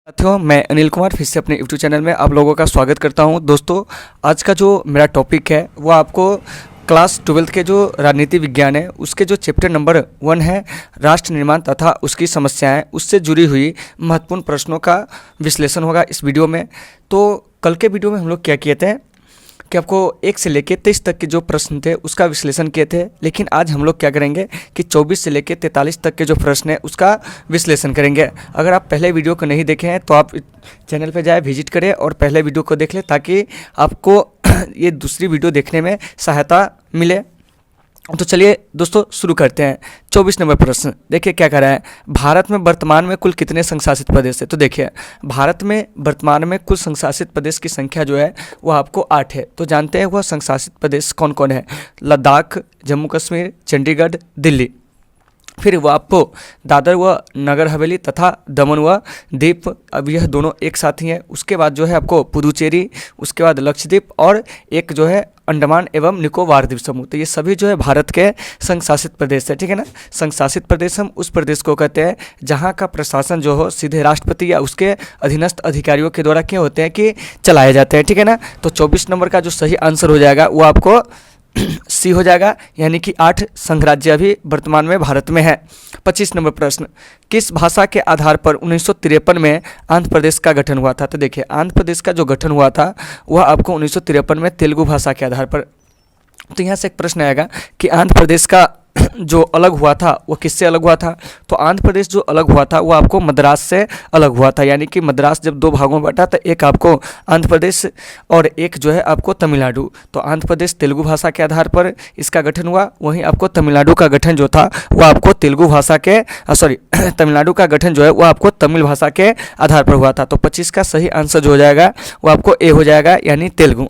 साथियों, मैं अनिल कुमार फिर से अपने यूट्यूब चैनल में आप लोगों का स्वागत करता हूं। दोस्तों, आज का जो मेरा टॉपिक है वो आपको क्लास 12th के जो राजनीति विज्ञान है उसके जो चैप्टर नंबर 1 है राष्ट्र निर्माण तथा उसकी समस्याएं, उससे जुड़ी हुई महत्वपूर्ण प्रश्नों का विश्लेषण होगा इस वीडियो में। तो कल के वीडियो में हम लोग क्या किए थे कि आपको 1 से लेकर 23 तक के जो प्रश्न थे उसका विश्लेषण किए थे, लेकिन आज हम लोग क्या करेंगे कि 24 से लेकर 43 तक के जो प्रश्न है उसका विश्लेषण करेंगे। अगर आप पहले वीडियो को नहीं देखे हैं तो आप चैनल पर जाए, विजिट करें और पहले वीडियो को देख लें ताकि आपको ये दूसरी वीडियो देखने में सहायता मिले। तो चलिए दोस्तों शुरू करते हैं। 24 नंबर प्रश्न देखिए क्या कह रहा है, भारत में वर्तमान में कुल कितने संशासित प्रदेश है। तो देखिए भारत में वर्तमान में कुल संशासित प्रदेश की संख्या जो है वो आपको 8 है। तो जानते हैं वह संशासित प्रदेश कौन कौन है। लद्दाख, जम्मू कश्मीर, चंडीगढ़, दिल्ली। फिर वो आपको दादर व नगर हवेली तथा दमन व दीप, अब यह दोनों एक साथ ही हैं। उसके बाद जो है आपको पुदुचेरी, उसके बाद लक्षद्वीप और एक जो है अंडमान एवं निकोबार द्वीप समूह। तो ये सभी जो है भारत के संशासित प्रदेश है, ठीक है ना। संशासित प्रदेश हम उस प्रदेश को कहते हैं जहाँ का प्रशासन जो हो सीधे राष्ट्रपति या उसके अधीनस्थ अधिकारियों के द्वारा क्या होते हैं कि चलाए जाते हैं, ठीक है ना। तो 24 नंबर का जो सही आंसर हो जाएगा वो आपको सी हो जाएगा, यानी कि 8 संघ राज्य अभी वर्तमान में भारत में है। 25 नंबर प्रश्न, किस भाषा के आधार पर 1953 में आंध्र प्रदेश का गठन हुआ था। तो देखिए आंध्र प्रदेश का जो गठन हुआ था वह आपको 1953 में तेलुगु भाषा के आधार पर। तो यहाँ से एक प्रश्न आएगा कि आंध्र प्रदेश का जो अलग हुआ था वो किससे अलग हुआ था। तो आंध्र प्रदेश जो अलग हुआ था वो आपको मद्रास से अलग हुआ था, यानी कि मद्रास जब 2 भागों में बटा तो एक आपको आंध्र प्रदेश और एक जो है आपको तमिलनाडु। तो आंध्र प्रदेश तेलुगु भाषा के आधार पर इसका गठन हुआ, वहीं आपको तमिलनाडु का गठन जो था वो आपको तेलुगु भाषा के तमिलनाडु का गठन जो है वो आपको तमिल भाषा के आधार पर हुआ था। तो 25 का सही आंसर जो हो जाएगा वो आपको ए हो जाएगा, यानी तेलुगु।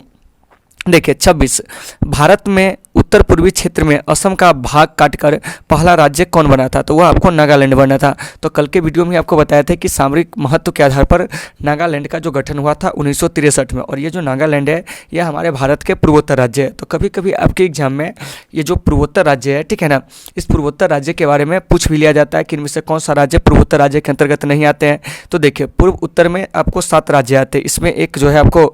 देखिए 26, भारत में उत्तर पूर्वी क्षेत्र में असम का भाग काटकर पहला राज्य कौन बना था। तो वह आपको नागालैंड बना था। तो कल के वीडियो में आपको बताया था कि सामरिक महत्व के आधार पर नागालैंड का जो गठन हुआ था 1963 में, और ये जो नागालैंड है यह हमारे भारत के पूर्वोत्तर राज्य है। तो कभी कभी आपके एग्जाम में ये जो पूर्वोत्तर राज्य है, ठीक है ना, इस पूर्वोत्तर राज्य के बारे में पूछ भी लिया जाता है कि इनमें से कौन सा राज्य पूर्वोत्तर राज्य के अंतर्गत नहीं आते हैं। तो देखिए पूर्व उत्तर में आपको 7 राज्य आते हैं, इसमें एक जो है आपको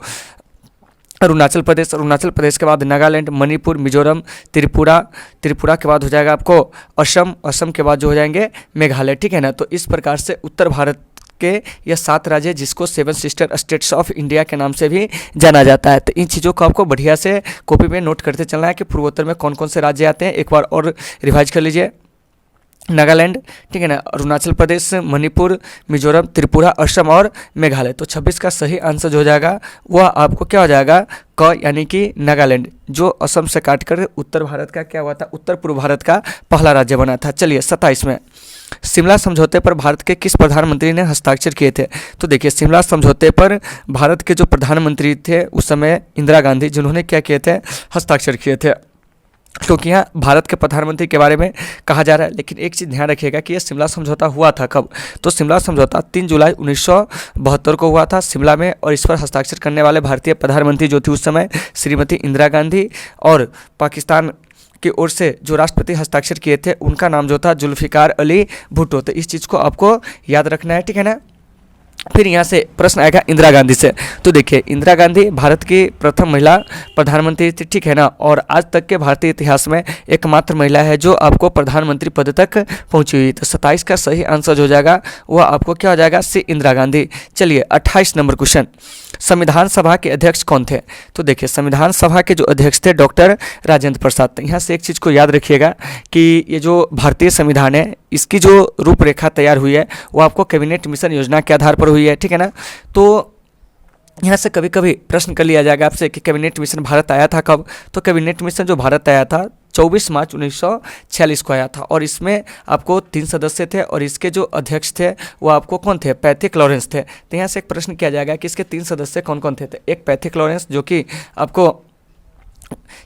अरुणाचल प्रदेश, अरुणाचल प्रदेश के बाद नागालैंड, मणिपुर, मिजोरम, त्रिपुरा, त्रिपुरा के बाद हो जाएगा आपको असम, असम के बाद जो हो जाएंगे मेघालय, ठीक है ना। तो इस प्रकार से उत्तर भारत के यह 7 राज्य जिसको 7 सिस्टर स्टेट्स ऑफ इंडिया के नाम से भी जाना जाता है। तो इन चीज़ों को आपको बढ़िया से कॉपी में नोट करते चलना है कि पूर्वोत्तर में कौन कौन से राज्य आते हैं। एक बार और रिवाइज कर लीजिए, नागालैंड, ठीक है ना, अरुणाचल प्रदेश, मणिपुर, मिजोरम, त्रिपुरा, असम और मेघालय। तो 26 का सही आंसर जो हो जाएगा वह आपको क्या हो जाएगा, क, यानी कि नागालैंड, जो असम से काटकर उत्तर भारत का क्या हुआ था, उत्तर पूर्व भारत का पहला राज्य बना था। चलिए 27 में, शिमला समझौते पर भारत के किस प्रधानमंत्री ने हस्ताक्षर किए थे। तो देखिए शिमला समझौते पर भारत के जो प्रधानमंत्री थे उस समय इंदिरा गांधी, जिन्होंने क्या किए थे, हस्ताक्षर किए थे। क्योंकि यहाँ भारत के प्रधानमंत्री के बारे में कहा जा रहा है, लेकिन एक चीज़ ध्यान रखिएगा कि यह शिमला समझौता हुआ था कब। तो शिमला समझौता 3 जुलाई 1972 को हुआ था शिमला में, और इस पर हस्ताक्षर करने वाले भारतीय प्रधानमंत्री जो थी उस समय श्रीमती इंदिरा गांधी, और पाकिस्तान की ओर से जो राष्ट्रपति हस्ताक्षर किए थे उनका नाम जो था जुल्फिकार अली भुट्टो। तो इस चीज़ को आपको याद रखना है, ठीक है ना। फिर यहाँ से प्रश्न आएगा इंदिरा गांधी से। तो देखिए इंदिरा गांधी भारत की प्रथम महिला प्रधानमंत्री थी, ठीक है ना, और आज तक के भारतीय इतिहास में एकमात्र महिला है जो आपको प्रधानमंत्री पद तक पहुंची हुई। तो 27 का सही आंसर जो हो जाएगा वह आपको क्या हो जाएगा, सी, इंदिरा गांधी। चलिए 28 नंबर क्वेश्चन, संविधान सभा के अध्यक्ष कौन थे। तो देखिए संविधान सभा के जो अध्यक्ष थे डॉक्टर राजेंद्र प्रसाद। तो यहाँ से एक चीज़ को याद रखिएगा कि ये जो भारतीय संविधान है इसकी जो रूपरेखा तैयार हुई है वो आपको कैबिनेट मिशन योजना के आधार पर हुई है, ठीक है ना। तो यहाँ से कभी कभी प्रश्न कर लिया जाएगा आपसे कि कैबिनेट मिशन भारत आया था कब। तो कैबिनेट मिशन जो भारत आया था 24 मार्च 1946 को आया था, और इसमें आपको 3 सदस्य थे, और इसके जो अध्यक्ष थे वो आपको कौन थे, पैथिक लॉरेंस थे। तो यहाँ से एक प्रश्न किया जाएगा कि इसके 3 सदस्य कौन कौन थे। तो एक पैथिक लॉरेंस जो कि आपको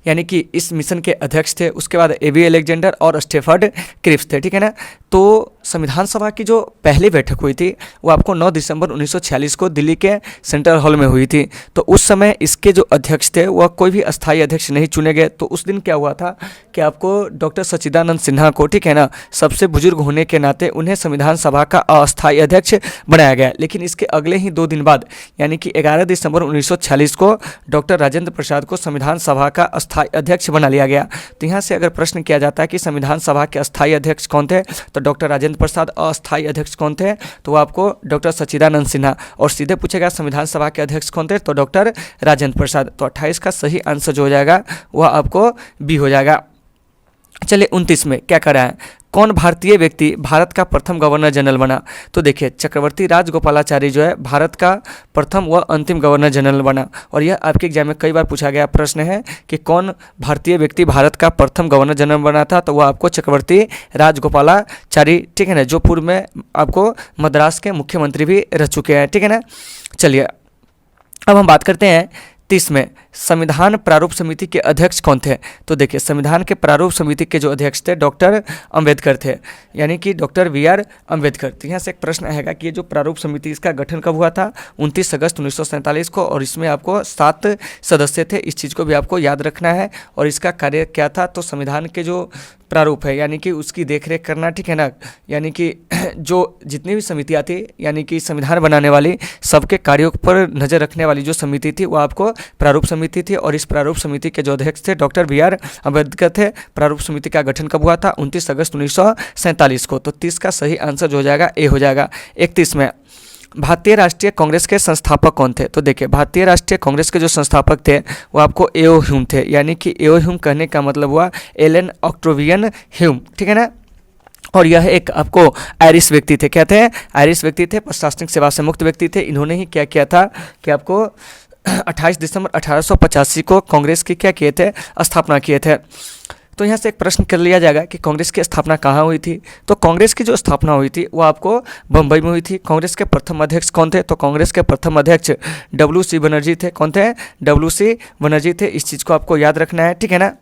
यानी कि इस मिशन के अध्यक्ष थे। उसके बाद एबी अलेक्जेंडर और स्टेफर्ड क्रिप्स थे, ठीक है ना। तो संविधान सभा की जो पहली बैठक हुई थी वो आपको 9 दिसंबर 1946 को दिल्ली के सेंट्रल हॉल में हुई थी। तो उस समय इसके जो अध्यक्ष थे वह कोई भी अस्थायी अध्यक्ष नहीं चुने गए। तो उस दिन क्या हुआ था कि आपको डॉक्टर सच्चिदानंद सिन्हा को, ठीक है ना, सबसे बुजुर्ग होने के नाते उन्हें संविधान सभा का अस्थायी अध्यक्ष बनाया गया। लेकिन इसके अगले ही 2 दिन बाद यानी कि 11 दिसंबर 1946 को डॉक्टर राजेंद्र प्रसाद को संविधान सभा का अस्थायी अध्यक्ष बना लिया गया। तो यहाँ से अगर प्रश्न किया जाता है कि संविधान सभा के अस्थायी अध्यक्ष कौन थे, तो डॉक्टर राजेंद्र प्रसाद। अस्थायी अध्यक्ष कौन थे, तो वो आपको डॉक्टर सच्चिदानंद सिन्हा। और सीधे पूछेगा संविधान सभा के अध्यक्ष कौन थे, तो डॉक्टर राजेंद्र प्रसाद। तो 28 का सही आंसर जो हो जाएगा वह आपको बी हो जाएगा। चलिए 29 में क्या कर रहा है, कौन भारतीय व्यक्ति भारत का प्रथम गवर्नर जनरल बना। तो देखिए चक्रवर्ती राजगोपालाचारी जो है भारत का प्रथम व अंतिम गवर्नर जनरल बना। और यह आपके एग्जाम में कई बार पूछा गया प्रश्न है कि कौन भारतीय व्यक्ति भारत का प्रथम गवर्नर जनरल बना था, तो वह आपको चक्रवर्ती राजगोपालाचारी, ठीक है ना, जो पूर्व में आपको मद्रास के मुख्यमंत्री भी रह चुके हैं, ठीक है ना। चलिए अब हम बात करते हैं 30 में, संविधान प्रारूप समिति के अध्यक्ष कौन थे। तो देखिए संविधान के प्रारूप समिति के जो अध्यक्ष थे डॉक्टर अंबेडकर थे, यानी कि डॉक्टर BR अम्बेडकर। तो यहाँ से एक प्रश्न आएगा कि ये जो प्रारूप समिति इसका गठन कब हुआ था, 29 अगस्त 1947 को। और इसमें आपको 7 सदस्य थे, इस चीज़ को भी आपको याद रखना है। और इसका कार्य क्या था, तो संविधान के जो प्रारूप है यानी कि उसकी देखरेख करना, ठीक है ना, यानी कि जो जितनी भी समितियाँ थी यानी कि संविधान बनाने वाली सबके कार्यों पर नज़र रखने वाली जो समिति थी वो आपको प्रारूप समिति थी। और इस प्रारूप समिति के जो अध्यक्ष थे डॉक्टर BR अम्बेडकर थे। प्रारूप समिति का गठन कब हुआ था, 29 अगस्त 1947 को। तो 30 का सही आंसर जो हो जाएगा ए हो जाएगा। 31 में, भारतीय राष्ट्रीय कांग्रेस के संस्थापक कौन थे। तो देखिए भारतीय राष्ट्रीय कांग्रेस के जो संस्थापक थे वो आपको एओ ह्यूम थे, यानी कि एओ ह्यूम कहने का मतलब हुआ एलन ऑक्टेवियन ह्यूम, ठीक है ना। और यह एक आपको आयरिश व्यक्ति थे, क्या थे, आयरिश व्यक्ति थे, प्रशासनिक सेवा से मुक्त व्यक्ति थे। इन्होंने ही क्या किया था कि आपको 28 दिसंबर 1885 को कांग्रेस की क्या किए थे, स्थापना किए थे। तो यहाँ से एक प्रश्न कर लिया जाएगा कि कांग्रेस की स्थापना कहाँ हुई थी। तो कांग्रेस की जो स्थापना हुई थी वो आपको बम्बई में हुई थी। कांग्रेस के प्रथम अध्यक्ष कौन थे, तो कांग्रेस के प्रथम अध्यक्ष WC बनर्जी थे। कौन थे, WC बनर्जी थे। इस चीज़ को आपको याद रखना है, ठीक है ना।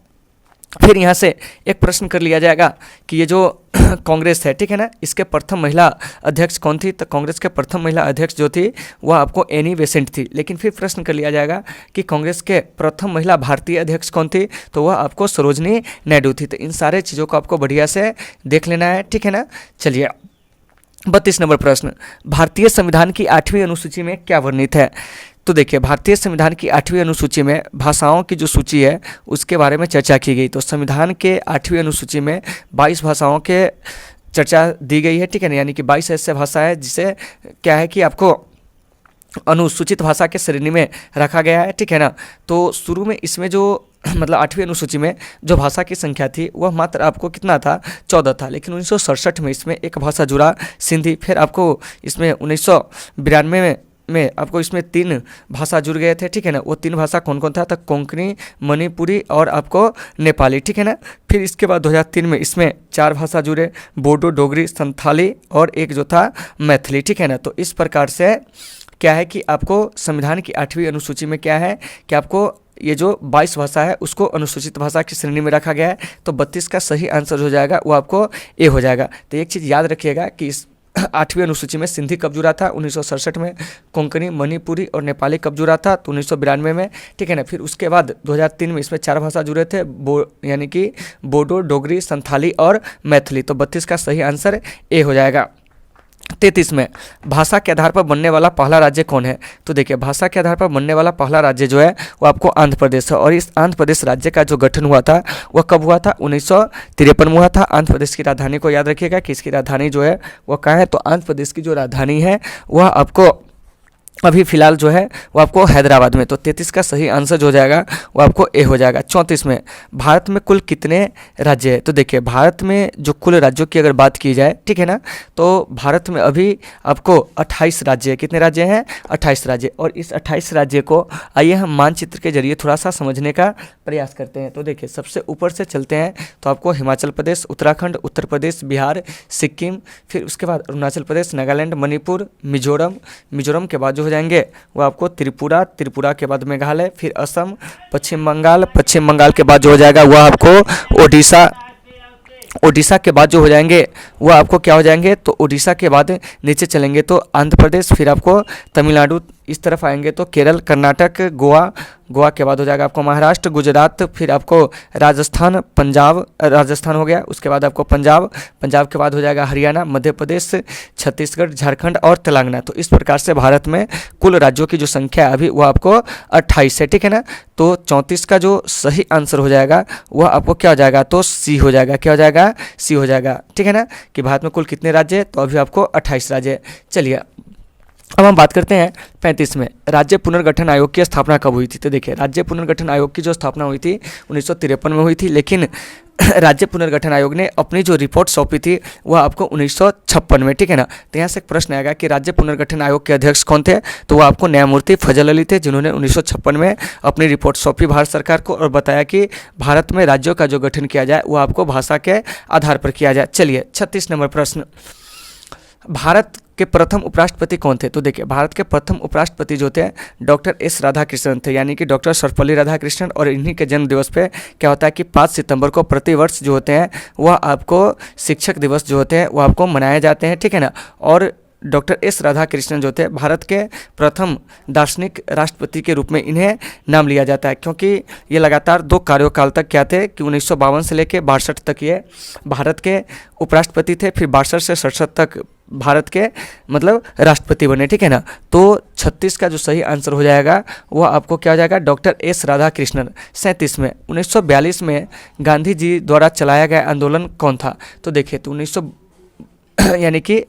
फिर यहाँ से एक प्रश्न कर लिया जाएगा कि ये जो कांग्रेस है, ठीक है ना, इसके प्रथम महिला अध्यक्ष कौन थी। तो कांग्रेस के प्रथम महिला अध्यक्ष जो थी वह आपको एनी बेसेंट थी। लेकिन फिर प्रश्न कर लिया जाएगा कि कांग्रेस के प्रथम महिला भारतीय अध्यक्ष कौन थी, तो वह आपको सरोजनी नायडू थी। तो इन सारे चीज़ों को आपको बढ़िया से देख लेना है, ठीक है ना। चलिए 32 नंबर प्रश्न, भारतीय संविधान की 8वीं अनुसूची में क्या वर्णित है। तो देखिए भारतीय संविधान की 8वीं अनुसूची में भाषाओं की जो सूची है उसके बारे में चर्चा की गई। तो संविधान के 8वीं अनुसूची में 22 भाषाओं के चर्चा दी गई है, ठीक है ना, यानी कि 22 ऐसे भाषा है जिसे क्या है कि आपको अनुसूचित भाषा के श्रेणी में रखा गया है, ठीक है ना। तो शुरू में इसमें जो मतलब 8वीं अनुसूची में जो भाषा की संख्या थी वह मात्र आपको कितना था, 14 था। लेकिन 1967 में इसमें एक भाषा जुड़ा, सिंधी। फिर आपको इसमें 1992 में आपको इसमें 3 भाषा जुड़ गए थे, ठीक है ना। वो 3 भाषा कौन कौन था, तो कोंकणी, मणिपुरी और आपको नेपाली, ठीक है ना। फिर इसके बाद 2003 में इसमें 4 भाषा जुड़े, बोडो, डोगरी, संथाली और एक जो था मैथिली, ठीक है ना। तो इस प्रकार से क्या है कि आपको संविधान की 8वीं अनुसूची में क्या है कि आपको ये जो 22 भाषा है उसको अनुसूचित भाषा की श्रेणी में रखा गया है। तो 32 का सही आंसर हो जाएगा वो आपको ए हो जाएगा। तो एक चीज़ याद रखिएगा कि इस 8वीं अनुसूची में सिंधी कब जुड़ा था, 1967 में। कोंकणी, मणिपुरी और नेपाली कब जुड़ा था, तो 1992 में, ठीक है ना। फिर उसके बाद 2003 में इसमें 4 भाषा जुड़े थे, यानी कि बोडो, डोगरी, संथाली और मैथिली। तो 32 का सही आंसर ए हो जाएगा। 33 में, भाषा के आधार पर बनने वाला पहला राज्य कौन है। तो देखिए भाषा के आधार पर बनने वाला पहला राज्य जो है वो आपको आंध्र प्रदेश है। और इस आंध्र प्रदेश राज्य का जो गठन हुआ था वह कब हुआ था, 1953 में हुआ था। आंध्र प्रदेश की राजधानी को याद रखिएगा कि इसकी राजधानी जो है वह कहाँ है, तो आंध्र प्रदेश की जो राजधानी है वह आपको अभी फिलहाल जो है वो आपको हैदराबाद में। तो 33 का सही आंसर जो हो जाएगा वो आपको ए हो जाएगा। 34 में, भारत में कुल कितने राज्य हैं। तो देखिए भारत में जो कुल राज्यों की अगर बात की जाए, ठीक है ना, तो भारत में अभी आपको 28 राज्य है। कितने राज्य हैं, 28 राज्य। और इस 28 राज्य को आइए हम मानचित्र के जरिए थोड़ा सा समझने का प्रयास करते हैं। तो देखिए सबसे ऊपर से चलते हैं तो आपको हिमाचल प्रदेश, उत्तराखंड, उत्तर प्रदेश, बिहार, सिक्किम, फिर उसके बाद अरुणाचल प्रदेश, नागालैंड, मणिपुर, मिजोरम के बाद जो हो जाएंगे, वो आपको त्रिपुरा, त्रिपुरा के बाद मेघालय, फिर असम, पश्चिम बंगाल, पश्चिम बंगाल के बाद जो हो जाएगा वो आपको ओडिशा, ओडिशा के बाद जो हो जाएंगे वो आपको क्या हो जाएंगे, तो ओडिशा के बाद नीचे चलेंगे तो आंध्र प्रदेश, फिर आपको तमिलनाडु, इस तरफ आएंगे तो केरल, कर्नाटक, गोवा, गोवा के बाद हो जाएगा आपको महाराष्ट्र, गुजरात, फिर आपको राजस्थान, पंजाब, राजस्थान हो गया, उसके बाद आपको पंजाब, पंजाब के बाद हो जाएगा हरियाणा, मध्य प्रदेश, छत्तीसगढ़, झारखंड और तेलंगाना। तो इस प्रकार से भारत में कुल राज्यों की जो संख्या है अभी वो आपको 28 है, ठीक है ना। तो 34 का जो सही आंसर हो जाएगा वह आपको क्या हो जाएगा, तो सी हो जाएगा, क्या हो जाएगा, सी हो जाएगा, ठीक है ना। कि भारत में कुल कितने राज्य है, तो अभी आपको 28 राज्य है। चलिए अब हम बात करते हैं 35 में, राज्य पुनर्गठन आयोग की स्थापना कब हुई थी। तो देखिए राज्य पुनर्गठन आयोग की जो स्थापना हुई थी 1953 में हुई थी, लेकिन राज्य पुनर्गठन आयोग ने अपनी जो रिपोर्ट सौंपी थी वह आपको 1956 में, ठीक है ना। तो यहाँ से एक प्रश्न आएगा कि राज्य पुनर्गठन आयोग के अध्यक्ष कौन थे, तो वो आपको न्यायमूर्ति फजल अली थे, जिन्होंने 1956 में अपनी रिपोर्ट सौंपी भारत सरकार को और बताया कि भारत में राज्यों का जो गठन किया जाए वो आपको भाषा के आधार पर किया जाए। चलिए 36 नंबर प्रश्न, भारत के प्रथम उपराष्ट्रपति कौन थे। तो देखिए भारत के प्रथम उपराष्ट्रपति जो थे डॉक्टर एस राधाकृष्णन थे, यानी कि डॉक्टर सर्वपल्ली राधाकृष्णन। और इन्हीं के जन्म दिवस पे क्या होता है कि 5 सितंबर को प्रतिवर्ष जो होते हैं वह आपको शिक्षक दिवस जो होते हैं वो आपको मनाए जाते हैं, ठीक है ना। और डॉक्टर एस राधाकृष्णन जो थे भारत के प्रथम दार्शनिक राष्ट्रपति के रूप में इन्हें नाम लिया जाता है, क्योंकि ये लगातार 2 कार्यकाल तक क्या थे कि 1952 से लेकर 62 तक ये भारत के उपराष्ट्रपति थे, फिर 62 से 67 तक भारत के मतलब राष्ट्रपति बने, ठीक है ना। तो 36 का जो सही आंसर हो जाएगा वो आपको क्या हो जाएगा, डॉक्टर एस राधाकृष्णन। 37 में 1942 में गांधी जी द्वारा चलाया गया आंदोलन कौन था। तो देखिए तो 1900 यानी कि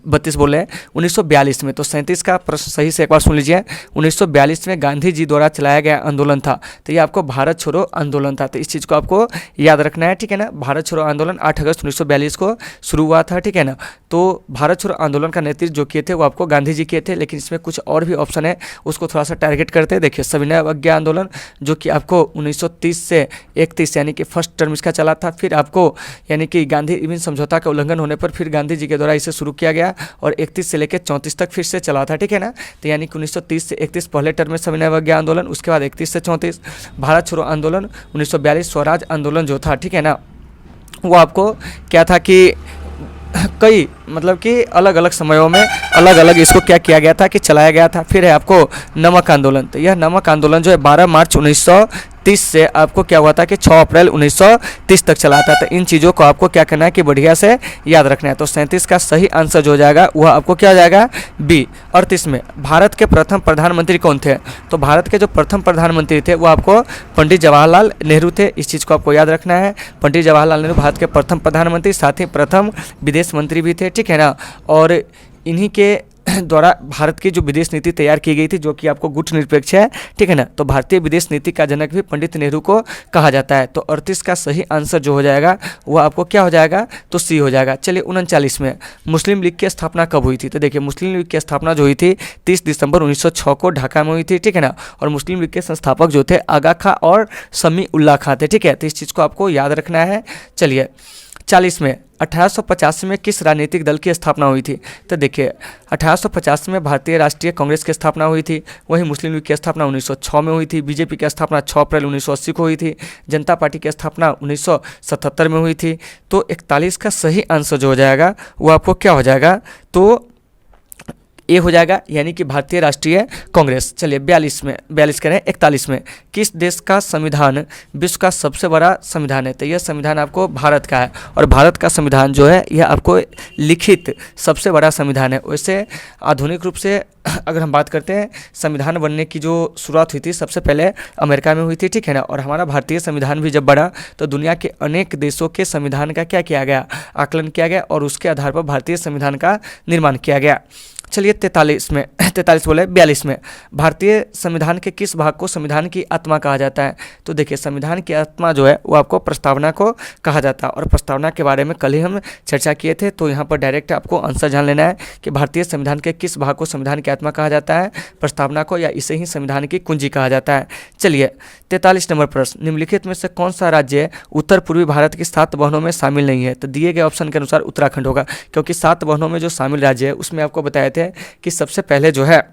32 बोले हैं 1942 में, तो 37 का प्रश्न सही से एक बार सुन लीजिए। 1942 में गांधी जी द्वारा चलाया गया आंदोलन था, तो ये आपको भारत छोड़ो आंदोलन था, तो इस चीज़ को आपको याद रखना है, ठीक है ना। भारत छोड़ो आंदोलन 8 अगस्त 1942 को शुरू हुआ था, ठीक है ना। तो भारत छोड़ो आंदोलन का नेतृत्व जो किए थे वो आपको गांधी जी किए थे, लेकिन इसमें कुछ और भी ऑप्शन है, उसको थोड़ा सा टारगेट करते हैं। देखिए सविनय अवज्ञा आंदोलन जो कि आपको 1930 से 31 यानी कि फर्स्ट टर्म इसका चला था, फिर आपको यानी कि गांधी इविन समझौता का उल्लंघन होने पर फिर गांधी जी के द्वारा इसे शुरू किया गया और 31 से लेकर 34 तक फिर से चला था, ठीक है ना। तो यानी कि 1930 से 31 पहले टर्म में सविनय अवज्ञा आंदोलन, उसके बाद 31 से 34 भारत छोड़ो आंदोलन, 1942 स्वराज आंदोलन जो था, ठीक है ना, वो आपको क्या था कि कई मतलब कि अलग अलग समयों में अलग अलग इसको क्या किया गया था कि चलाया गया था। फिर है आपको नमक आंदोलन, तो यह नमक आंदोलन जो है 12 मार्च 1930 से आपको क्या हुआ था कि 6 अप्रैल 1930 तक चला था। तो इन चीज़ों को आपको क्या करना है कि बढ़िया से याद रखना है। तो 37 का सही आंसर जो हो जाएगा वह आपको क्या हो जाएगा, बी। 38 में भारत के प्रथम प्रधानमंत्री कौन थे। तो भारत के जो प्रथम प्रधानमंत्री थे वो आपको पंडित जवाहरलाल नेहरू थे, इस चीज़ को आपको याद रखना है। पंडित जवाहरलाल नेहरू भारत के प्रथम प्रधानमंत्री, साथ ही प्रथम विदेश मंत्री भी थे, ठीक है ना। और इन्हीं के द्वारा भारत की जो विदेश नीति तैयार की गई थी जो कि आपको गुटनिरपेक्ष है, ठीक है ना। तो भारतीय विदेश नीति का जनक भी पंडित नेहरू को कहा जाता है। तो 38 का सही आंसर जो हो जाएगा वो आपको क्या हो जाएगा, तो सी हो जाएगा। चलिए 39 में मुस्लिम लीग की स्थापना कब हुई थी। तो देखिए मुस्लिम लीग की स्थापना जो हुई थी 30 दिसंबर 1906 को ढाका में हुई थी, ठीक है ना। और मुस्लिम लीग के संस्थापक जो थे आगा खां और समी उल्लाह खां थे, ठीक है। तो इस चीज़ को आपको याद रखना है। चलिए 40 में 1885 में किस राजनीतिक दल की स्थापना हुई थी। तो देखिए 1885 में भारतीय राष्ट्रीय कांग्रेस की स्थापना हुई थी, वहीं मुस्लिम लीग की स्थापना 1906 में हुई थी, बीजेपी की स्थापना 6 अप्रैल 1980 को हुई थी, जनता पार्टी की स्थापना 1977 में हुई थी। तो 41 का सही आंसर जो हो जाएगा वो आपको क्या हो जाएगा, तो ए हो जाएगा, यानी कि भारतीय राष्ट्रीय कांग्रेस। चलिए 42 करें 41 में किस देश का संविधान विश्व का सबसे बड़ा संविधान है। तो यह संविधान आपको भारत का है, और भारत का संविधान जो है यह आपको लिखित सबसे बड़ा संविधान है। वैसे आधुनिक रूप से अगर हम बात करते हैं संविधान बनने की जो शुरुआत हुई थी सबसे पहले अमेरिका में हुई थी, ठीक है ना। और हमारा भारतीय संविधान भी जब बना तो दुनिया के अनेक देशों के संविधान का क्या किया गया, आकलन किया गया, और उसके आधार पर भारतीय संविधान का निर्माण किया गया। चलिए 42 में भारतीय संविधान के किस भाग को संविधान की आत्मा कहा जाता है। तो देखिए संविधान की आत्मा जो है वो आपको प्रस्तावना को कहा जाता है, और प्रस्तावना के बारे में कल ही हम चर्चा किए थे। तो यहाँ पर डायरेक्ट आपको आंसर जान लेना है कि भारतीय संविधान के किस भाग को संविधान की आत्मा कहा जाता है, प्रस्तावना को, या इसे ही संविधान की कुंजी कहा जाता है। चलिए 43 नंबर प्रश्न, निम्नलिखित में से कौन सा राज्य उत्तर पूर्वी भारत की 7 बहनों में शामिल नहीं है। तो दिए गए ऑप्शन के अनुसार उत्तराखंड होगा, क्योंकि 7 बहनों में जो शामिल राज्य है उसमें आपको बताया कहते हैं कि सबसे पहले जो है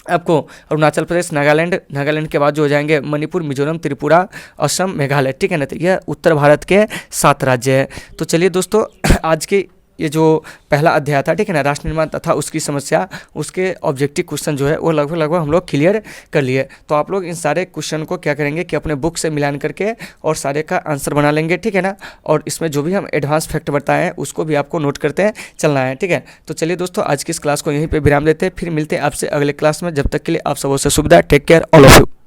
आपको अरुणाचल प्रदेश, नागालैंड के बाद जो हो जाएंगे मणिपुर, मिजोरम, त्रिपुरा, असम, मेघालय, ठीक है ना। तो यह उत्तर भारत के 7 राज्य है। तो चलिए दोस्तों, आज के ये जो पहला अध्याय था, ठीक है ना, राष्ट्र निर्माण तथा उसकी समस्या, उसके ऑब्जेक्टिव क्वेश्चन जो है वो लगभग हम लोग क्लियर कर लिए। तो आप लोग इन सारे क्वेश्चन को क्या करेंगे कि अपने बुक से मिलान करके और सारे का आंसर बना लेंगे, ठीक है ना। और इसमें जो भी हम एडवांस फैक्ट बताए हैं उसको भी आपको नोट करते चलना है, ठीक है। तो चलिए दोस्तों, आज की इस क्लास को यहीं पर विराम देते हैं, फिर मिलते हैं आपसे अगले क्लास में। जब तक के लिए आप सबों से सुविधा, take care all of you.